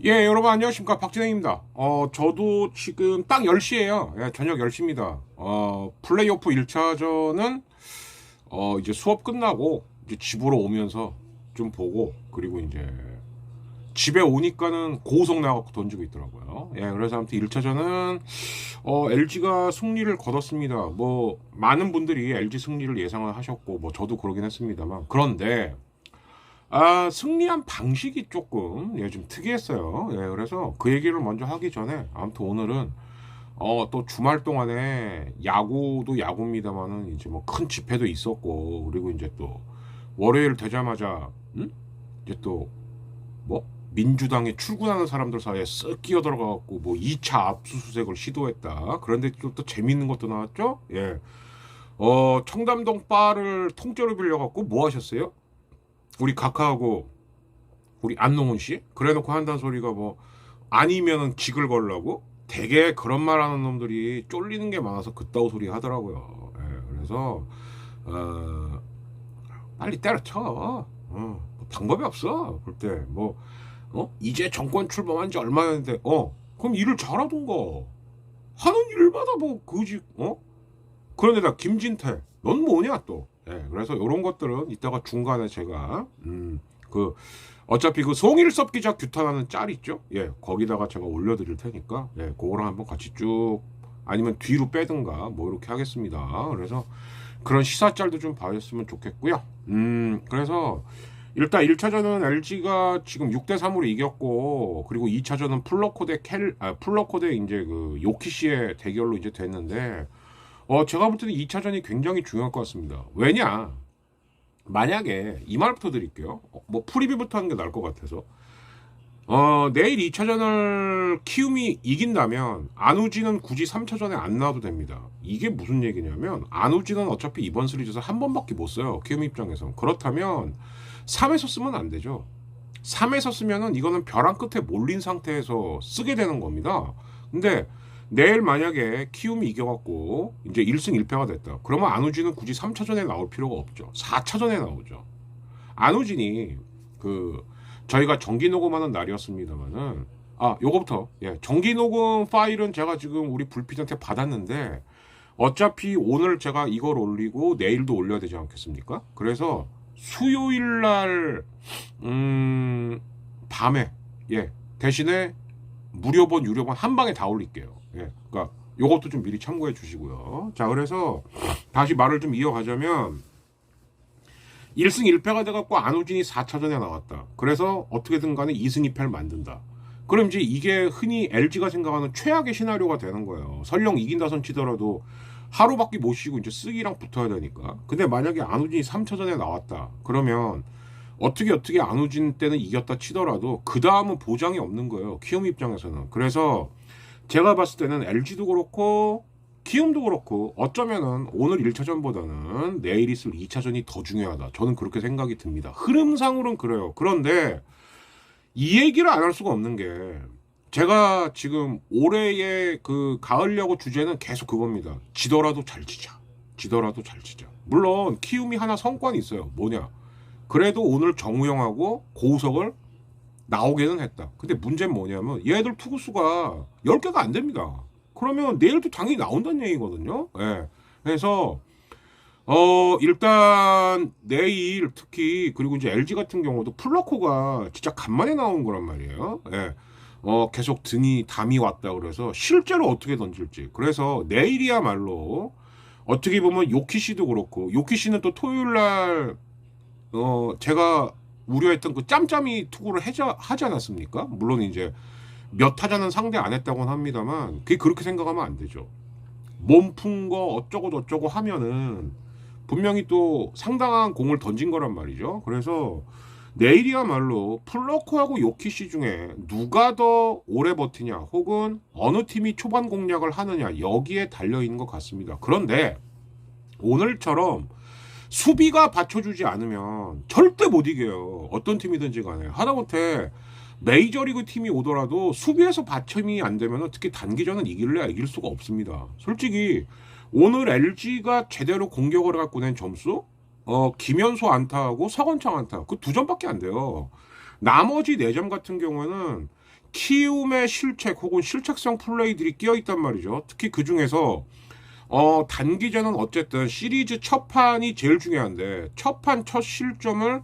예, 여러분 안녕하십니까, 박진행입니다. 저도 지금 딱 10시에요. 예, 저녁 10시입니다. 플레이오프 1차전은 이제 수업 끝나고 이제 집으로 오면서 좀 보고, 그리고 이제 집에 오니까는 고속 나가고 던지고 있더라고요. 예, 그래서 아무튼 1차전은 LG가 승리를 거뒀습니다. 뭐 많은 분들이 LG 승리를 예상을 하셨고, 뭐 저도 그러긴 했습니다만, 그런데 승리한 방식이 조금 좀 특이했어요. 예, 그래서 그 얘기를 먼저 하기 전에 아무튼 오늘은 또 주말 동안에 야구도 야구입니다만은 이제 뭐 큰 집회도 있었고, 그리고 이제 또 월요일 되자마자 이제 또 뭐 민주당에 출근하는 사람들 사이에 쓱 끼어 들어가갖고 뭐 2차 압수수색을 시도했다. 그런데 또 재밌는 것도 나왔죠. 예, 청담동 바를 통째로 빌려갖고 뭐 하셨어요? 우리 각하하고 우리 안농훈 씨 그래놓고 한다는 소리가 뭐 아니면은 직을 걸라고 되게 그런 말 하는 놈들이 쫄리는 게 많아서 그따구 소리 하더라고요. 예, 그래서 빨리 때려쳐. 뭐 방법이 없어. 그때 뭐 이제 정권 출범한 지 얼마였는데 그럼 일을 잘하던가. 하는 일마다 뭐 그지. 그런데다 김진태 넌 뭐냐 또. 예, 그래서 이런 것들은 이따가 중간에 제가 그 어차피 그 송일섭 기자 규탄하는 짤 있죠. 예, 거기다가 제가 올려드릴 테니까 그거랑 한번 같이 쭉 아니면 뒤로 빼든가 뭐 이렇게 하겠습니다. 그래서 그런 시사 짤도 좀 봐줬으면 좋겠고요. 그래서 일단 1차전은 LG가 지금 6대3으로 이겼고, 그리고 2차전은 플러코 대 이제 그 요키시의 대결로 이제 됐는데, 제가 볼 때는 2차전이 굉장히 중요할 것 같습니다. 왜냐? 만약에 이 말부터 드릴게요. 뭐 프리뷰부터 하는 게 나을 것 같아서. 내일 2차전을 키움이 이긴다면 안우진은 굳이 3차전에 안 나와도 됩니다. 이게 무슨 얘기냐면 안우진은 어차피 이번 시리즈에서 한 번밖에 못 써요. 키움 입장에서. 그렇다면 3에서 쓰면 안 되죠. 3에서 쓰면은 이거는 벼랑 끝에 몰린 상태에서 쓰게 되는 겁니다. 근데 내일 만약에 키움이 이겨갖고 이제 1승 1패가 됐다. 그러면 안우진은 굳이 3차전에 나올 필요가 없죠. 4차전에 나오죠. 안우진이 저희가 정기 녹음하는 날이었습니다만은 요거부터 정기 녹음 파일은 제가 지금 우리 불피디한테 받았는데 어차피 오늘 제가 이걸 올리고 내일도 올려야 되지 않겠습니까? 그래서 수요일 날 밤에 대신에 무료본 유료본 한 방에 다 올릴게요. 그러니까 요것도 좀 미리 참고해 주시고요. 자, 그래서 다시 말을 좀 이어가자면 1승 1패가 돼갖고 안우진이 4차전에 나왔다. 그래서 어떻게든 간에 2승 2패를 만든다. 그럼 이제 이게 흔히 LG가 생각하는 최악의 시나리오가 되는 거예요. 설령 이긴다 손 치더라도 하루밖에 못 쉬고 이제 쓰기랑 붙어야 되니까. 근데 만약에 안우진이 3차전에 나왔다. 그러면 어떻게 안우진 때는 이겼다 치더라도 그 다음은 보장이 없는 거예요. 키움 입장에서는. 그래서 제가 봤을 때는 LG도 그렇고 키움도 그렇고 어쩌면은 오늘 1차전보다는 내일 있을 2차전이 더 중요하다. 저는 그렇게 생각이 듭니다. 흐름상으로는 그래요. 그런데 이 얘기를 안 할 수가 없는 게 제가 지금 올해의 그 가을 야구 주제는 계속 그겁니다. 지더라도 잘 치자. 지더라도 잘 치자. 물론 키움이 하나 성과는 있어요. 뭐냐? 그래도 오늘 정우영하고 고우석을 나오게는 했다. 근데 문제는 뭐냐면 얘들 투구수가 10개가 안 됩니다. 그러면 내일도 당연히 나온다는 얘기거든요. 예. 그래서 일단 내일 특히 그리고 이제 LG 같은 경우도 플러코가 진짜 간만에 나온 거란 말이에요. 예. 계속 담이 왔다 그래서 실제로 어떻게 던질지. 그래서 내일이야말로 어떻게 보면 요키시도 그렇고 요키시는 또 토요일 날 제가 우려했던 그 짬짬이 투구를 하지 않았습니까? 물론 이제 몇 타자는 상대 안 했다고는 합니다만 그게 그렇게 생각하면 안 되죠. 몸 푼 거 어쩌고 저쩌고 하면은 분명히 또 상당한 공을 던진 거란 말이죠. 그래서 내일이야말로 플러코하고 요키시 중에 누가 더 오래 버티냐 혹은 어느 팀이 초반 공략을 하느냐 여기에 달려있는 것 같습니다. 그런데 오늘처럼 수비가 받쳐주지 않으면 절대 못 이겨요. 어떤 팀이든지 간에. 하다못해 메이저리그 팀이 오더라도 수비에서 받침이 안 되면 특히 단기전은 이길래야 이길 수가 없습니다. 솔직히 오늘 LG가 제대로 공격을 갖고 낸 점수 김현수 안타하고 서건창 안타 그 2점밖에 안 돼요. 나머지 4점 같은 경우에는 키움의 실책 혹은 실책성 플레이들이 끼어있단 말이죠. 특히 그 중에서 단기전은 어쨌든 시리즈 첫 판이 제일 중요한데 첫 판 첫 실점을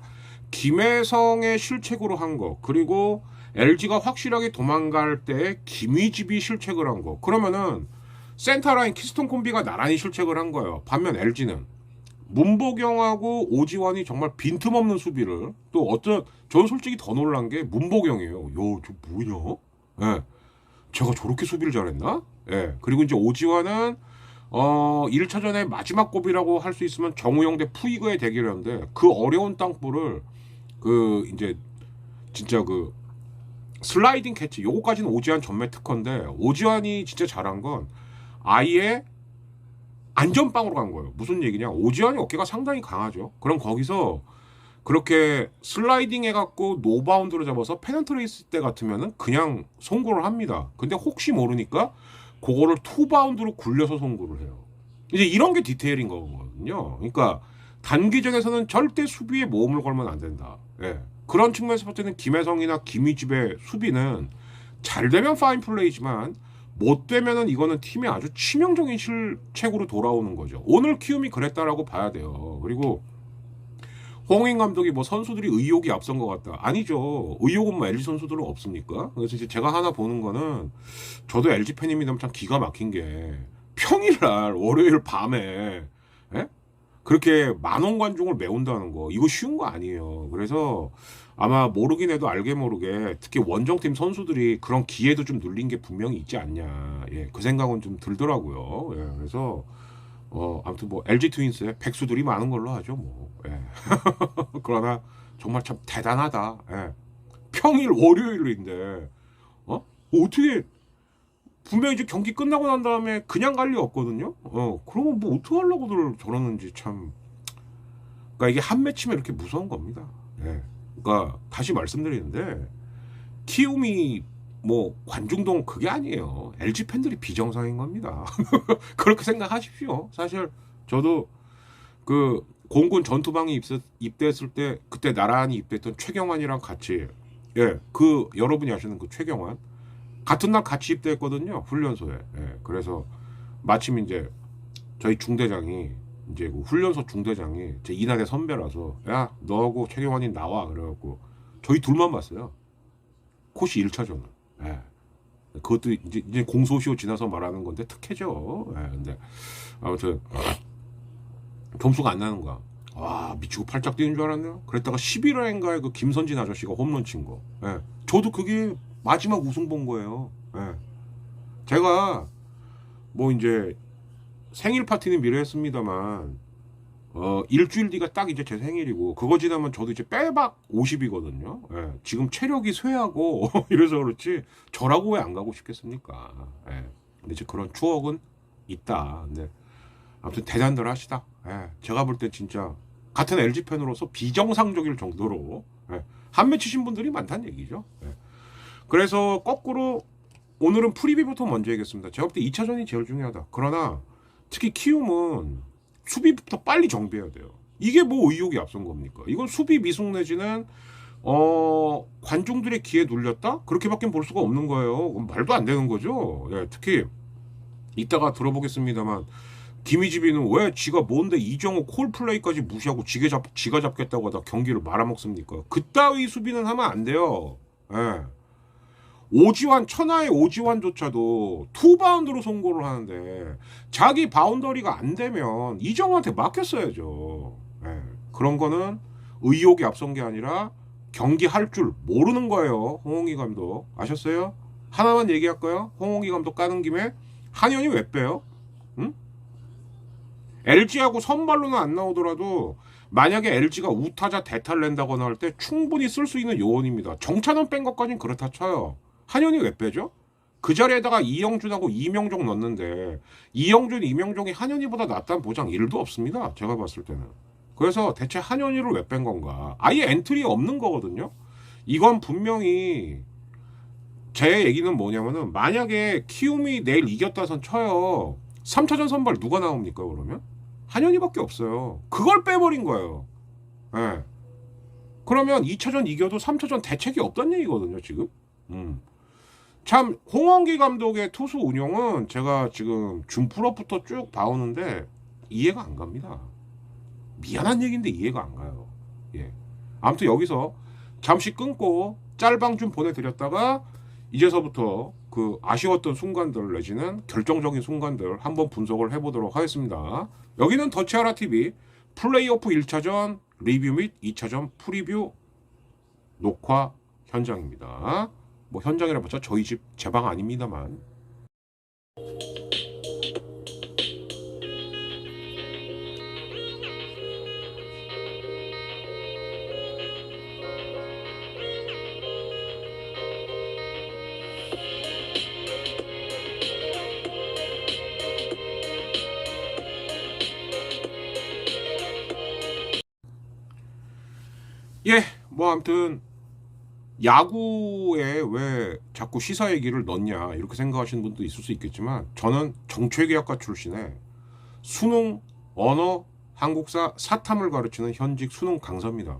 김혜성의 실책으로 한 거, 그리고 LG가 확실하게 도망갈 때 김희집이 실책을 한 거, 그러면은 센터라인 키스톤 콤비가 나란히 실책을 한 거예요. 반면 LG는 문보경하고 오지환이 정말 빈틈없는 수비를, 또 어떤, 저는 솔직히 더 놀란 게 문보경이에요. 요, 저 뭐냐? 예. 제가 저렇게 수비를 잘했나? 예. 그리고 이제 오지환은 1차전의 마지막 고비라고 할 수 있으면 정우영 대 푸이그의 대결이었는데 그 어려운 땅볼을 이제 진짜 슬라이딩 캐치 요거까지는 오지환 전매 특허인데, 오지환이 진짜 잘한 건 아예 안전빵으로 간 거예요. 무슨 얘기냐? 오지환이 어깨가 상당히 강하죠. 그럼 거기서 그렇게 슬라이딩 해갖고 노바운드로 잡아서 페넌트레이스 때 같으면은 그냥 송구를 합니다. 근데 혹시 모르니까 그거를 투바운드로 굴려서 송구를 해요. 이제 이런 게 디테일인 거거든요. 그러니까 단기전에서는 절대 수비에 모험을 걸면 안 된다. 예. 그런 측면에서 볼 때는 김혜성이나 김희집의 수비는 잘 되면 파인 플레이지만 못 되면은 이거는 팀의 아주 치명적인 실책으로 돌아오는 거죠. 오늘 키움이 그랬다라고 봐야 돼요. 그리고 홍잉 감독이 뭐 선수들이 의욕이 앞선 것 같다. 아니죠. 의욕은 뭐 LG 선수들은 없습니까? 그래서 이제 제가 하나 보는 거는, 저도 LG 팬입니다만 참 기가 막힌 게 평일날 월요일 밤에 그렇게 만원 관중을 메운다는 거, 이거 쉬운 거 아니에요. 그래서 아마 모르긴 해도 알게 모르게 특히 원정팀 선수들이 그런 기회도 좀 눌린 게 분명히 있지 않냐. 예, 그 생각은 좀 들더라고요. 예, 그래서 아무튼 뭐 LG 트윈스의 백수들이 많은 걸로 하죠, 뭐. 예. 그러나 정말 참 대단하다. 예. 평일 월요일인데 어떻게, 분명히 이제 경기 끝나고 난 다음에 그냥 갈 리 없거든요. 그러면 뭐 어떻게 하려고들 저러는지 참. 그러니까 이게 한 매치면 이렇게 무서운 겁니다. 예. 그러니까 다시 말씀드리는데 키움이 뭐 관중동 그게 아니에요. LG 팬들이 비정상인 겁니다. 그렇게 생각하십시오. 사실 저도 공군 전투방에 입대했을 때 그때 나란히 입대했던 최경환이랑 같이, 예, 여러분이 아시는 그 최경환 같은 날 같이 입대했거든요, 훈련소에. 예, 그래서 마침 이제 저희 중대장이, 이제 훈련소 중대장이 제 이날의 선배라서, 야 너하고 최경환이 나와 그래갖고 저희 둘만 봤어요. 코시 1차전을. 예. 그것도 이제 공소시효 지나서 말하는 건데 특혜죠. 예, 근데 아무튼 점수가 안 나는 거야. 와, 미치고 팔짝 뛰는 줄 알았네요. 그랬다가 11회인가에 그 김선진 아저씨가 홈런 친 거. 예. 저도 그게 마지막 우승 본 거예요. 예. 제가 뭐 이제 생일 파티는 미뤄했습니다만 일주일 뒤가 딱 이제 제 생일이고, 그거 지나면 저도 이제 빼박 50이거든요. 예. 지금 체력이 쇠하고 이래서 그렇지 저라고 왜 안 가고 싶겠습니까? 예. 근데 이제 그런 추억은 있다. 근데 아무튼 대단들 하시다. 예. 제가 볼 때 진짜 같은 LG 팬으로서 비정상적일 정도로 한 매 치신 분들이 많다는 얘기죠. 예. 그래서 거꾸로 오늘은 프리뷰부터 먼저 얘기했습니다. 제가 볼 때 2차전이 제일 중요하다. 그러나 특히 키움은 수비부터 빨리 정비해야 돼요. 이게 뭐 의욕이 앞선 겁니까? 이건 수비 미숙 내지는 관중들의 기에 눌렸다? 그렇게밖에 볼 수가 없는 거예요. 말도 안 되는 거죠. 예, 특히 이따가 들어보겠습니다만 김희집이는 왜 지가 뭔데 이정우 콜플레이까지 무시하고 지가 잡겠다고 하다 경기를 말아먹습니까? 그따위 수비는 하면 안 돼요. 예. 오지환, 천하의 오지환조차도 투바운드로 송구를 하는데 자기 바운더리가 안 되면 이정우한테 맡겼어야죠. 예. 그런 거는 의욕이 앞선 게 아니라 경기 할 줄 모르는 거예요. 홍홍희 감독 아셨어요? 하나만 얘기할까요? 홍홍희 감독 까는 김에 한현이 왜 빼요? 응? LG하고 선발로는 안 나오더라도 만약에 LG가 우타자 대타를 낸다거나 할 때 충분히 쓸 수 있는 요원입니다. 정찬원 뺀 것까진 그렇다 쳐요. 한현이 왜 빼죠? 그 자리에다가 이영준하고 이명종 넣었는데 이영준, 이명종이 한현희보다 낫다는 보장 1도 없습니다. 제가 봤을 때는. 그래서 대체 한현희를 왜 뺀 건가? 아예 엔트리 없는 거거든요. 이건 분명히 제 얘기는 뭐냐면은 만약에 키움이 내일 이겼다선 쳐요. 3차전 선발 누가 나옵니까 그러면? 한현희밖에 없어요. 그걸 빼버린 거예요. 예. 그러면 2차전 이겨도 3차전 대책이 없다는 얘기거든요 지금. 참 홍원기 감독의 투수 운영은 제가 지금 준프로부터 쭉 봐오는데 이해가 안 갑니다. 미안한 얘기인데 이해가 안 가요. 예. 아무튼 여기서 잠시 끊고 짤방 좀 보내드렸다가 이제서부터 그 아쉬웠던 순간들 내지는 결정적인 순간들 한번 분석을 해보도록 하겠습니다. 여기는 더치아라TV 플레이오프 1차전 리뷰 및 2차전 프리뷰 녹화 현장입니다. 뭐 현장이라 봤자 저희 집 제 방 아닙니다만. 예, 뭐 아무튼 야구에 왜 자꾸 시사 얘기를 넣냐 이렇게 생각하시는 분도 있을 수 있겠지만 저는 정책의학과 출신에 수능, 언어, 한국사, 사탐을 가르치는 현직 수능 강사입니다.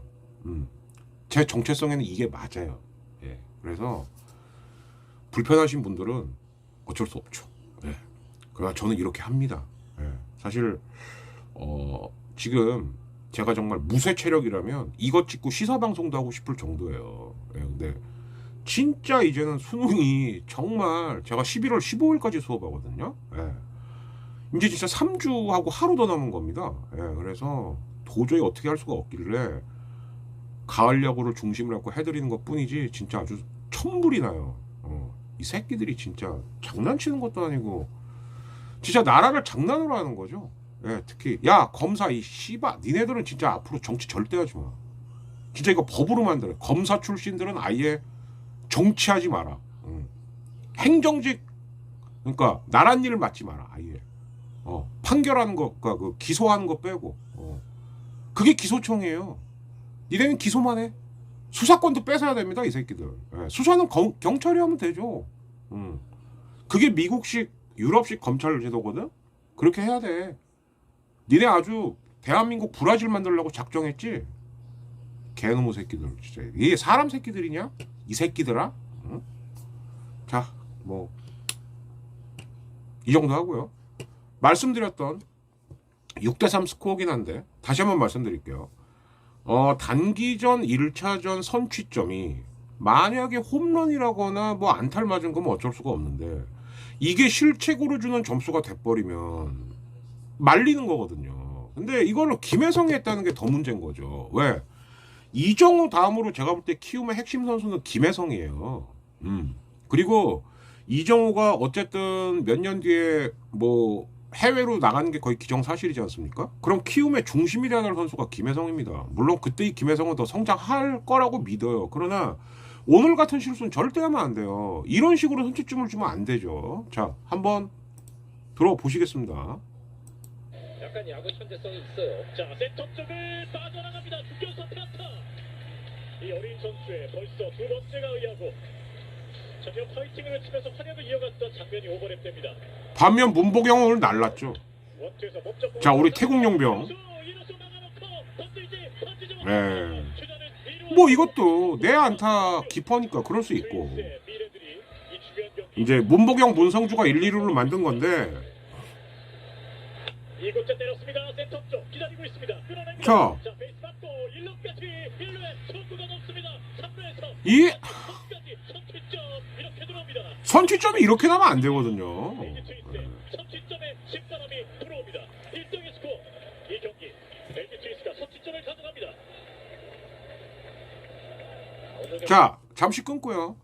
제 정체성에는 이게 맞아요. 예, 그래서 불편하신 분들은 어쩔 수 없죠. 예, 그러나 저는 이렇게 합니다. 예, 사실 지금 제가 정말 무쇠 체력이라면 이것 찍고 시사방송도 하고 싶을 정도예요. 예, 근데 진짜 이제는 수능이 정말 제가 11월 15일까지 수업하거든요. 예, 이제 진짜 3주하고 하루 더 남은 겁니다. 예, 그래서 도저히 어떻게 할 수가 없길래 가을 야구를 중심으로 하고 해드리는 것 뿐이지 진짜 아주 천불이 나요. 이 새끼들이 진짜 장난치는 것도 아니고 진짜 나라를 장난으로 하는 거죠. 예, 특히 야 검사 이 씨바 니네들은 진짜 앞으로 정치 절대 하지 마. 진짜 이거 법으로 만들어. 검사 출신들은 아예 정치하지 마라. 행정직 그러니까 나란 일을 맡지 마라. 아예 판결하는 것과 그 기소하는 거 빼고 그게 기소청이에요. 니네는 기소만 해. 수사권도 뺏어야 됩니다 이 새끼들. 예, 수사는 경찰이 하면 되죠. 그게 미국식 유럽식 검찰 제도거든. 그렇게 해야 돼. 니네 아주 대한민국 브라질 만들려고 작정했지? 개놈의 새끼들 진짜. 이게 사람 새끼들이냐? 이 새끼들아? 응? 자, 뭐 이 정도 하고요. 말씀드렸던 6대3 스코어긴 한데 다시 한번 말씀드릴게요. 단기전 1차전 선취점이 만약에 홈런이라거나 뭐 안타를 맞은 거면 어쩔 수가 없는데 이게 실책으로 주는 점수가 돼버리면 말리는 거거든요. 근데 이거를 김혜성이 했다는 게 더 문제인 거죠. 왜? 이정우 다음으로 제가 볼 때 키움의 핵심 선수는 김혜성이에요. 그리고 이정우가 어쨌든 몇 년 뒤에 뭐 해외로 나가는 게 거의 기정사실이지 않습니까? 그럼 키움의 중심이 되어야 할 선수가 김혜성입니다. 물론 그때의 김혜성은 더 성장할 거라고 믿어요. 그러나 오늘 같은 실수는 절대 하면 안 돼요. 이런 식으로 선취점을 주면 안 되죠. 자, 한번 들어보시겠습니다. 약간 야구 천재성이 있어요. 자, 센터 쪽을 빠져나갑니다. 중견수 타타. 이 어린 선수의 벌써 두 번째가 의하고 전혀 파이팅을 외치면서 활약을 이어갔던 장면이 오버랩됩니다. 반면 문보경은 오늘 날랐죠. 자, 우리 태국 용병. 네. 뭐 이것도 내 안타 깊으니까 그럴 수 있고. 이제 문보경 문성주가 1, 2루를 만든 건데. 자, 이 선취점이 이렇게 나면 안 되거든요. 선취점에 심사람이 들어옵니다. 1등의 스코어. 이 경기 LG 트윈스가 선취점을 가져갑니다. 자, 잠시 끊고요.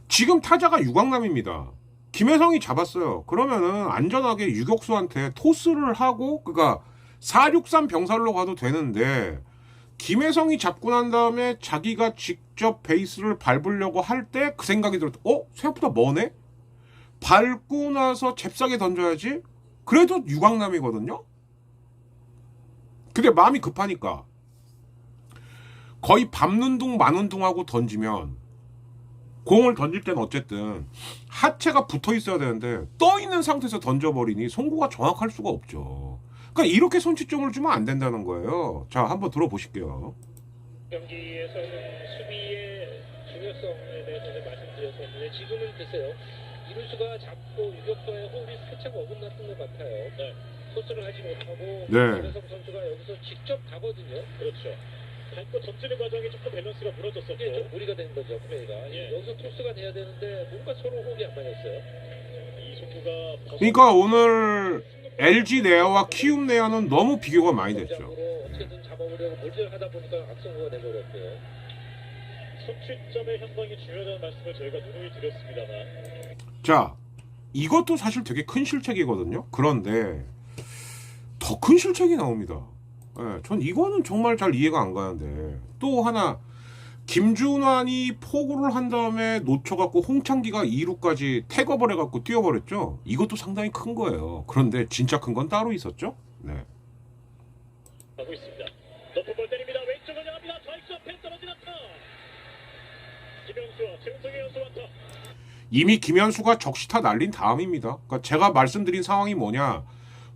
지금 타자가 유광남입니다. 김혜성이 잡았어요. 그러면은 안전하게 유격수한테 토스를 하고 그니까 4-6-3 병살로 가도 되는데 김혜성이 잡고 난 다음에 자기가 직접 베이스를 밟으려고 할 때 그 생각이 들었다. 생각보다 머네? 밟고 나서 잽싸게 던져야지. 그래도 유광남이거든요. 근데 마음이 급하니까 거의 밟는 둥 마는 둥 하고 던지면, 공을 던질 때는 어쨌든 하체가 붙어 있어야 되는데 떠 있는 상태에서 던져버리니 송구가 정확할 수가 없죠. 그러니까 이렇게 손치점을 주면 안 된다는 거예요. 자, 한번 들어보실게요. 경기에서는 수비의 중요성에 대해서 말씀드렸었는데 지금은 글쎄요. 이루수가 잡고 유격수의 호흡이 살짝 어긋났던 것 같아요. 네. 토스를 하지 못하고 김혜성 선수가 여기서 직접 가거든요. 그렇죠. 밟고 던지는 과정이 조금 밸런스가 무너졌었고 이게 좀 무리가 된 거죠, 플레이가. 여기서 토스가 돼야 되는데 뭔가 서로 호흡이 안 맞았어요. 이송구가 그러니까 오늘 LG 네아와 키움 네아는 너무 비교가 많이 됐죠. 어떻게든 잡아보려고 몰질하다 보니까 악성구가 돼버렸고요. 선취점의 현상이 중요하다는 말씀을 저희가 누누이 드렸습니다만. 자, 이것도 사실 되게 큰 실책이거든요. 그런데 더 큰 실책이 나옵니다. 전 이거는 정말 잘 이해가 안 가는데, 또 하나 김준환이 포구를 한 다음에 놓쳐갖고 홍창기가 2루까지 태거벌 해갖고 뛰어버렸죠. 이것도 상당히 큰 거예요. 그런데 진짜 큰 건 따로 있었죠. 네. 하고 있습니다. 높은 볼 때립니다. 왼쪽을 향합니다. 좌익수 앞에 떨어진 안타. 김현수와 최은성의 연수 안타. 이미 김현수가 적시타 날린 다음입니다. 그러니까 제가 말씀드린 상황이 뭐냐,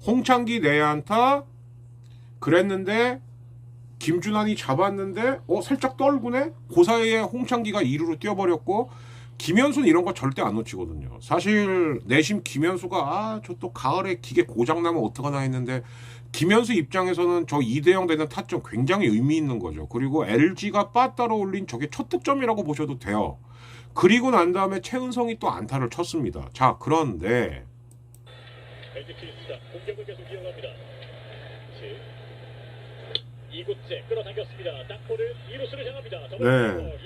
홍창기 내안타 그랬는데 김준환이 잡았는데 살짝 떨구네? 그 사이에 홍창기가 2루로 뛰어버렸고, 김현수는 이런 거 절대 안 놓치거든요. 사실 내심 김현수가 저 또 가을에 기계 고장나면 어떡하나 했는데, 김현수 입장에서는 저 2대0 되는 타점 굉장히 의미 있는 거죠. 그리고 LG가 빠따로 올린 저게 첫 득점이라고 보셔도 돼요. 그리고 난 다음에 최은성이 또 안타를 쳤습니다. 자, 그런데 LG 트윈스가 공격을 계속 이어갑니다. 이곳째 끌어당겼습니다. 땅볼을 2루수를 향합니다. 네.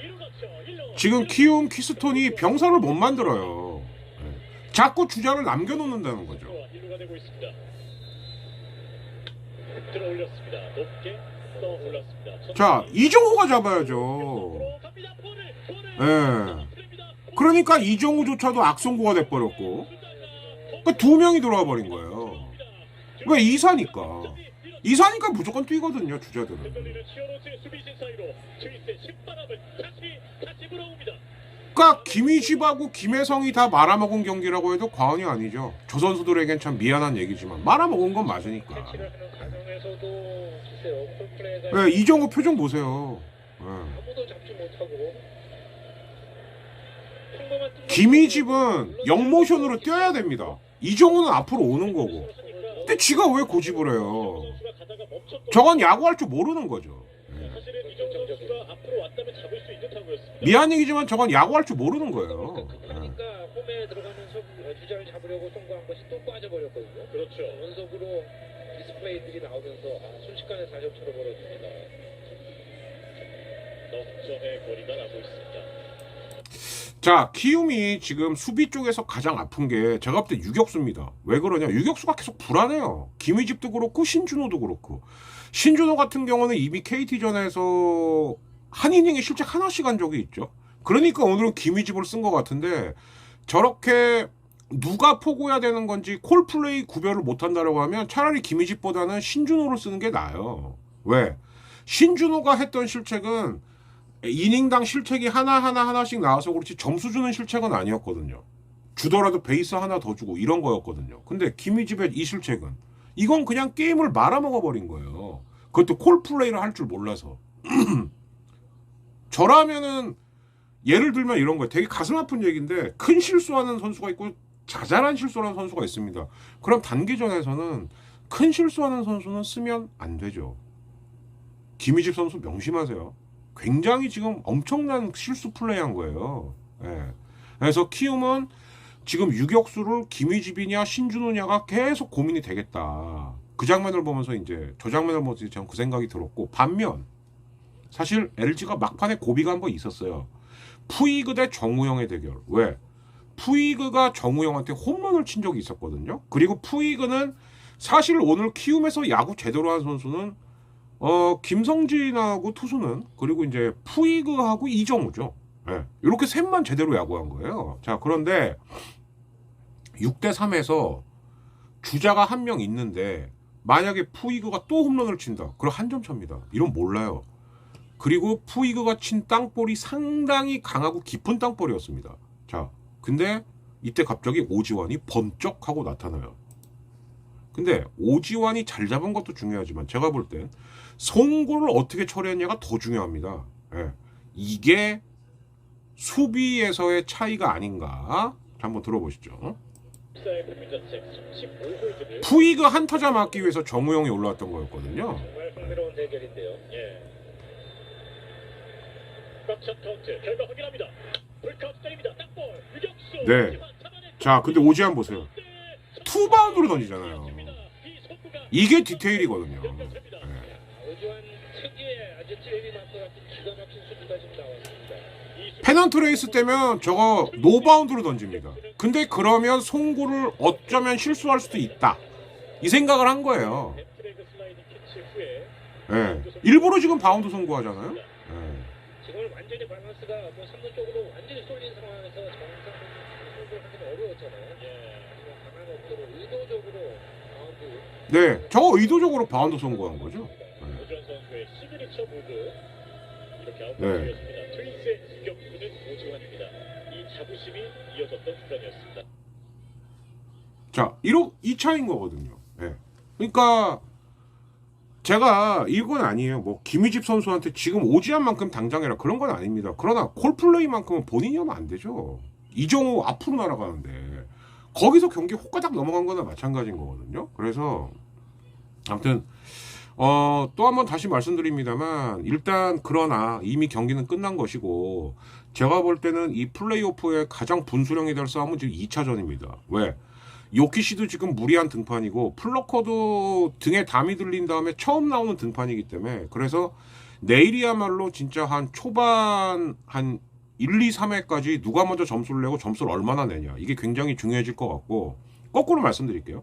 지금 키움 키스톤이 병사를 못 만들어요. 자꾸 주자를 남겨놓는다는 거죠. 1루가 되고 있습니다. 들어 올렸습니다. 높게 떠 올랐습니다. 자, 이정우가 잡아야죠. 그러니까 이정우조차도 악성고가 돼버렸고, 그러니까 두 명이 들어와 버린 거예요. 왜? 이사니까 무조건 뛰거든요, 주자들은. 그러니까 김희집하고 김혜성이 다 말아먹은 경기라고 해도 과언이 아니죠. 저 선수들에겐 참 미안한 얘기지만 말아먹은 건 맞으니까. 네, 이정우 표정 보세요. 아무도 잡지 못하고 김희집은 영모션으로 뛰어야 됩니다. 이정우는 앞으로 오는 거고. 근데 지가 왜 고집을 해요? 저건 야구할 줄 모르는 거죠. 미안 얘기지만 저건 야구할 줄 모르는 거예요. 그러니까 홈에 들어가면서 주자를 잡으려고 송구한 것이 또 빠져버렸거든요. 그렇죠. 연속으로 디스플레이들이 나오면서 순식간에 4점차로 벌어집니다. 넉 점의 거리가 나고 있습니다. 자, 키움이 지금 수비 쪽에서 가장 아픈 게 제가 볼 때 유격수입니다. 왜 그러냐? 유격수가 계속 불안해요. 김희집도 그렇고 신준호도 그렇고. 신준호 같은 경우는 이미 KT전에서 한 이닝에 실책 하나씩 한 적이 있죠. 그러니까 오늘은 김희집을 쓴 것 같은데, 저렇게 누가 포고야 되는 건지 콜플레이 구별을 못한다고 하면 차라리 김희집보다는 신준호를 쓰는 게 나아요. 왜? 신준호가 했던 실책은 이닝당 실책이 하나씩 나와서 그렇지 점수 주는 실책은 아니었거든요. 주더라도 베이스 하나 더 주고 이런 거였거든요. 근데 김희집의 이 실책은 이건 그냥 게임을 말아먹어버린 거예요. 그것도 콜플레이를 할 줄 몰라서. 저라면은 예를 들면 이런 거예요. 되게 가슴 아픈 얘기인데, 큰 실수하는 선수가 있고 자잘한 실수하는 선수가 있습니다. 그럼 단기전에서는 큰 실수하는 선수는 쓰면 안 되죠. 김희집 선수 명심하세요. 굉장히 지금 엄청난 실수 플레이한 거예요. 그래서 키움은 지금 유격수를 김희집이냐 신준호냐가 계속 고민이 되겠다. 그 장면을 보면서 이제 저 장면을 보면서 저는 그 생각이 들었고, 반면 사실 LG가 막판에 고비가 한 번 있었어요. 푸이그 대 정우영의 대결. 왜? 푸이그가 정우영한테 홈런을 친 적이 있었거든요. 그리고 푸이그는 사실 오늘 키움에서 야구 제대로 한 선수는 김성진하고 투수는 그리고 이제 푸이그하고 이정우죠. 예. 이렇게 셋만 제대로 야구한 거예요. 자, 그런데 6대 3에서 주자가 한 명 있는데 만약에 푸이그가 또 홈런을 친다. 그럼 한 점 차입니다. 이런 몰라요. 그리고 푸이그가 친 땅볼이 상당히 강하고 깊은 땅볼이었습니다. 자, 근데 이때 갑자기 오지환이 번쩍하고 나타나요. 근데 오지환이 잘 잡은 것도 중요하지만 제가 볼 땐 송구를 어떻게 처리했냐가 더 중요합니다. 예. 이게 수비에서의 차이가 아닌가? 자, 한번 들어보시죠. 푸이그 한 타자 맞기 위해서 정우영이 올라왔던 거였거든요. 정말 흥미로운 대결인데요. 예. 꽉찬 카운트 결과 확인합니다. 불카운트입니다. 땅볼 유격수. 네. 자, 근데 오지환 보세요. 투바운드로 던지잖아요. 이게 디테일이거든요. 네. 오지환 특유의 아재트레이닝 만것 같은 기가 막힌 수비가 지금 나왔습니다. 페넌트 레이스 때면 저거 노바운드로 던집니다. 근데 그러면 송구를 어쩌면 실수할 수도 있다. 이 생각을 한 거예요. 네. 일부러 지금 바운드 송구하잖아요. 네. 지금 완전히 밸런스가 뭐 3루 쪽으로 완전히 쏠린 상황에서 정상 송구를 하기는 어려웠잖아요. 강한 억도로 의도적으로 바운드. 네, 저거 의도적으로 바운드 송구한 거죠. 네. 오지환 선수의 시그니처 무브 이렇게 네. 아웃되었습니다. 트윈스의 유격수는 오지환입니다. 이 자부심이 이어졌던 수단이었습니다. 자, 이 차인 거거든요. 예. 그러니까 제가 이건 아니에요. 뭐 김희집 선수한테 지금 오지환만큼 당장해라 그런 건 아닙니다. 그러나 콜플레이만큼은 본인이 하면 안 되죠. 이정우 앞으로 날아가는데 거기서 경기 호가닥 넘어간 거나 마찬가지인 거거든요. 그래서 아무튼 또 한번 다시 말씀드립니다만 일단 그러나 이미 경기는 끝난 것이고 제가 볼 때는 이 플레이오프의 가장 분수령이 될 싸움은 지금 2차전입니다. 왜? 요키시도 지금 무리한 등판이고 플러커도 등에 담이 들린 다음에 처음 나오는 등판이기 때문에 그래서 내일이야말로 진짜 한 초반 한 1, 2, 3회까지 누가 먼저 점수를 내고 점수를 얼마나 내냐 이게 굉장히 중요해질 것 같고 거꾸로 말씀드릴게요.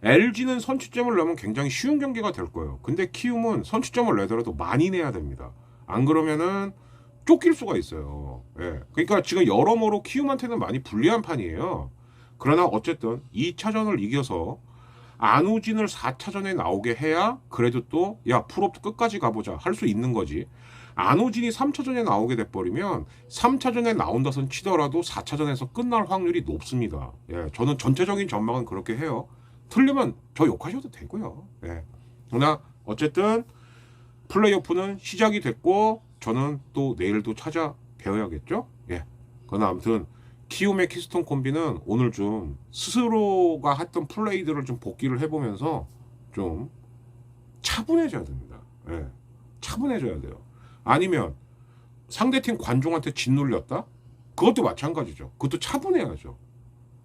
LG는 선취점을 내면 굉장히 쉬운 경기가 될 거예요. 근데 키움은 선취점을 내더라도 많이 내야 됩니다. 안 그러면은 쫓길 수가 있어요. 예. 그러니까 지금 여러모로 키움한테는 많이 불리한 판이에요. 그러나 어쨌든 2차전을 이겨서 안우진을 4차전에 나오게 해야 그래도 또 야 풀업도 끝까지 가보자 할 수 있는 거지. 안우진이 3차전에 나오게 돼버리면 3차전에 나온다선 치더라도 4차전에서 끝날 확률이 높습니다. 예, 저는 전체적인 전망은 그렇게 해요. 틀리면 저 욕하셔도 되고요. 예. 그러나 어쨌든 플레이오프는 시작이 됐고 저는 또 내일도 찾아뵈어야겠죠. 예. 그러나 아무튼 키움의 키스톤 콤비는 오늘 좀 스스로가 했던 플레이들을 좀 복기를 해보면서 좀 차분해져야 됩니다. 예. 차분해져야 돼요. 아니면 상대팀 관중한테 짓눌렸다? 그것도 마찬가지죠. 그것도 차분해야죠.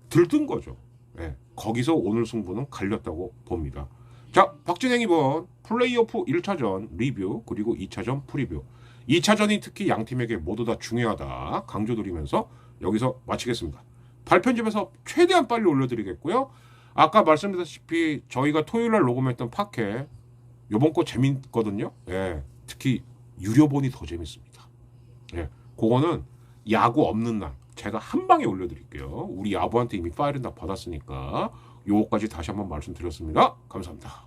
들뜬 거죠. 예. 거기서 오늘 승부는 갈렸다고 봅니다. 자, 박진행 2번 플레이오프 1차전 리뷰 그리고 2차전 프리뷰 2차전이 특히 양팀에게 모두 다 중요하다 강조드리면서 여기서 마치겠습니다. 발편집에서 최대한 빨리 올려드리겠고요. 아까 말씀드렸다시피 저희가 토요일날 녹음했던 팟캐 요번 거 재밌거든요. 예, 특히 유료본이 더 재밌습니다. 예, 그거는 야구 없는 날 제가 한 방에 올려드릴게요. 우리 야구한테 이미 파일은 다 받았으니까 요거까지 다시 한번 말씀드렸습니다. 감사합니다.